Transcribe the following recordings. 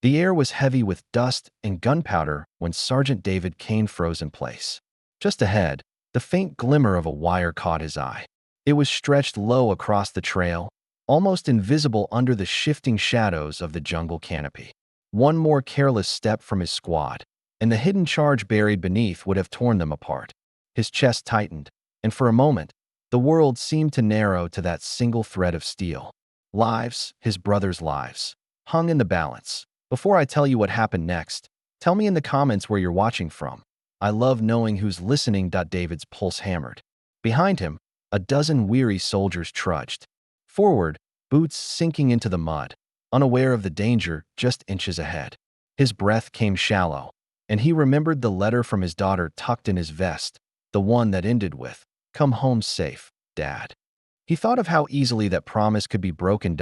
The air was heavy with dust and gunpowder when Sergeant David Kane froze in place. Just ahead, the faint glimmer of a wire caught his eye. It was stretched low across the trail, almost invisible under the shifting shadows of the jungle canopy. One more careless step from his squad, and the hidden charge buried beneath would have torn them apart. His chest tightened, and for a moment, the world seemed to narrow to that single thread of steel. Lives, his brother's lives, hung in the balance. Before I tell you what happened next, tell me in the comments where you're watching from. I love knowing who's listening. David's pulse hammered. Behind him, a dozen weary soldiers trudged forward, boots sinking into the mud, unaware of the danger just inches ahead. His breath came shallow, and he remembered the letter from his daughter tucked in his vest, the one that ended with, "Come home safe, Dad." He thought of how easily that promise could be broken.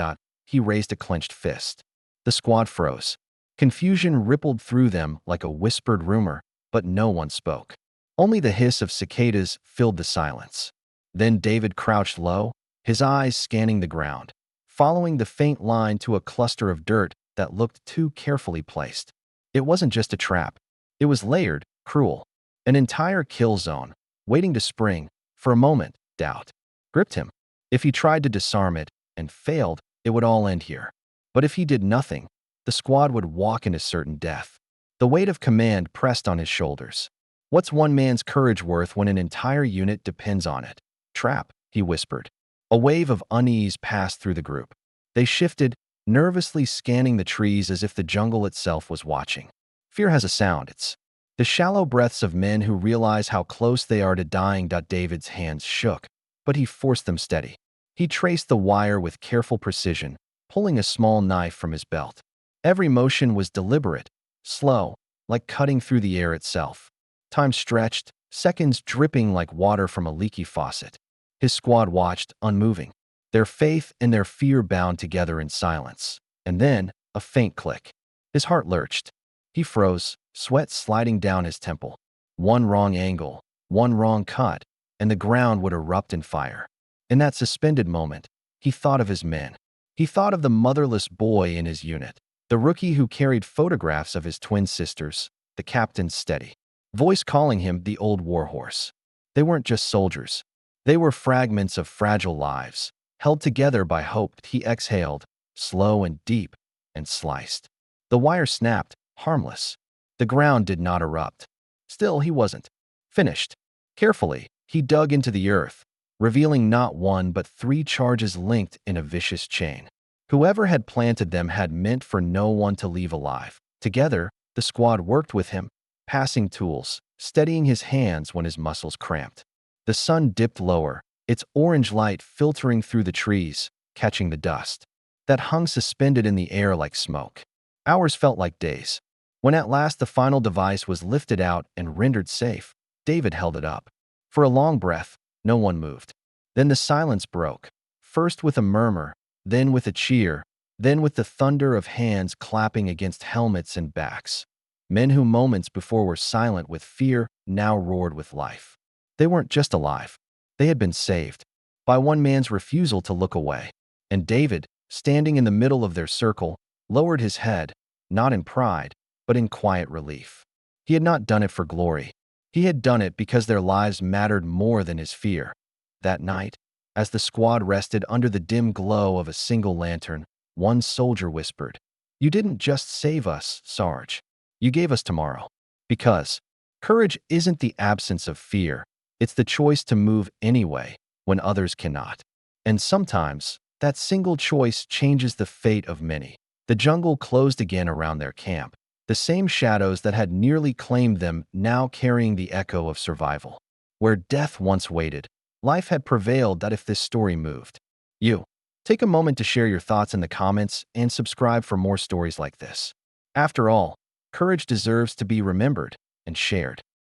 He raised a clenched fist. The squad froze. Confusion rippled through them like a whispered rumor, but no one spoke. Only the hiss of cicadas filled the silence. Then David crouched low, his eyes scanning the ground, following the faint line to a cluster of dirt that looked too carefully placed. It wasn't just a trap. It was layered, cruel. An entire kill zone, waiting to spring. For a moment, doubt gripped him. If he tried to disarm it and failed, it would all end here. But if he did nothing, the squad would walk into certain death. The weight of command pressed on his shoulders. What's one man's courage worth when an entire unit depends on it? Trap, he whispered. A wave of unease passed through the group. They shifted, nervously scanning the trees as if the jungle itself was watching. Fear has a sound. It's the shallow breaths of men who realize how close they are to dying. David's hands shook, but he forced them steady. He traced the wire with careful precision, pulling a small knife from his belt. Every motion was deliberate, slow, like cutting through the air itself. Time stretched, seconds dripping like water from a leaky faucet. His squad watched, unmoving, their faith and their fear bound together in silence. And then, a faint click. His heart lurched. He froze, sweat sliding down his temple. One wrong angle, one wrong cut, and the ground would erupt in fire. In that suspended moment, he thought of his men. He thought of the motherless boy in his unit, the rookie who carried photographs of his twin sisters, the captain's steady voice calling him the old warhorse. They weren't just soldiers. They were fragments of fragile lives, held together by hope. He exhaled, slow and deep, and sliced. The wire snapped, harmless. The ground did not erupt. Still, he wasn't finished. Carefully, he dug into the earth, revealing not one but 3 charges linked in a vicious chain. Whoever had planted them had meant for no one to leave alive. Together, the squad worked with him, passing tools, steadying his hands when his muscles cramped. The sun dipped lower, its orange light filtering through the trees, catching the dust that hung suspended in the air like smoke. Hours felt like days. When at last the final device was lifted out and rendered safe, David held it up. For a long breath, no one moved. Then the silence broke, first with a murmur, then with a cheer, then with the thunder of hands clapping against helmets and backs. Men who moments before were silent with fear now roared with life. They weren't just alive. They had been saved by one man's refusal to look away. And David, standing in the middle of their circle, lowered his head, not in pride, but in quiet relief. He had not done it for glory. He had done it because their lives mattered more than his fear. That night, as the squad rested under the dim glow of a single lantern, one soldier whispered, "You didn't just save us, Sarge. You gave us tomorrow." Because courage isn't the absence of fear. It's the choice to move anyway when others cannot. And sometimes, that single choice changes the fate of many. The jungle closed again around their camp, the same shadows that had nearly claimed them now carrying the echo of survival. Where death once waited, life had prevailed. If this story moved you, take a moment to share your thoughts in the comments and subscribe for more stories like this. After all, courage deserves to be remembered and shared.